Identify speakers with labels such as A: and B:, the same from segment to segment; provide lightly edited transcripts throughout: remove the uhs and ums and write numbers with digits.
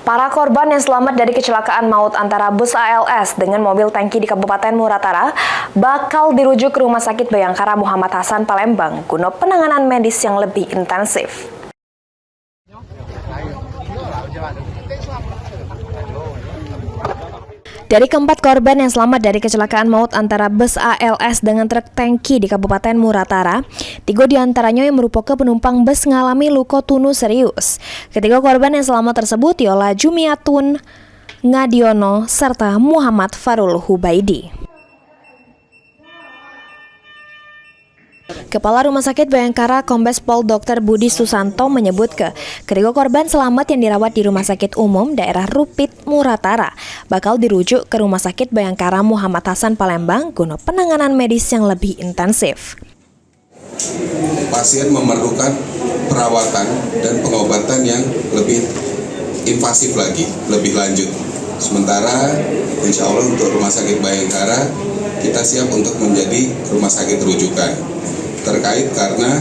A: Para korban yang selamat dari kecelakaan maut antara bus ALS dengan mobil tangki di Kabupaten Muratara bakal dirujuk ke Rumah Sakit Bayangkara Muhammad Hasan Palembang guna penanganan medis yang lebih intensif. Dari keempat korban yang selamat dari kecelakaan maut antara bus ALS dengan truk tangki di Kabupaten Muratara, 3 diantaranya yang merupakan penumpang bus mengalami luka tunu serius. Ketiga korban yang selamat tersebut ialah Jumiatun Ngadiono serta Muhammad Farul Hubaidi. Kepala Rumah Sakit Bayangkara Kombes Pol Dr. Budi Susanto menyebut ketiga korban selamat yang dirawat di Rumah Sakit Umum Daerah Rupit Muratara bakal dirujuk ke Rumah Sakit Bayangkara Muhammad Hasan Palembang guna penanganan medis yang lebih intensif.
B: Pasien memerlukan perawatan dan pengobatan yang lebih invasif lagi, lebih lanjut. Sementara insya Allah untuk Rumah Sakit Bayangkara kita siap untuk menjadi rumah sakit rujukan. Terkait karena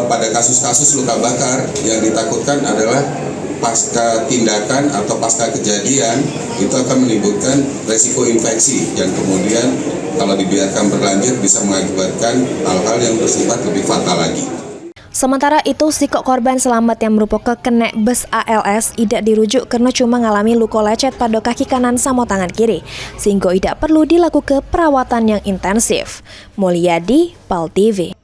B: pada kasus-kasus luka bakar yang ditakutkan adalah pasca tindakan atau pasca kejadian itu akan menimbulkan resiko infeksi yang kemudian kalau dibiarkan berlanjut bisa mengakibatkan hal-hal yang bersifat lebih fatal lagi.
A: Sementara itu, si korban selamat yang merupakan kena bus ALS tidak dirujuk karena cuma mengalami luka lecet pada kaki kanan sama tangan kiri, sehingga tidak perlu dilakukan perawatan yang intensif. Mulyadi, PAL TV.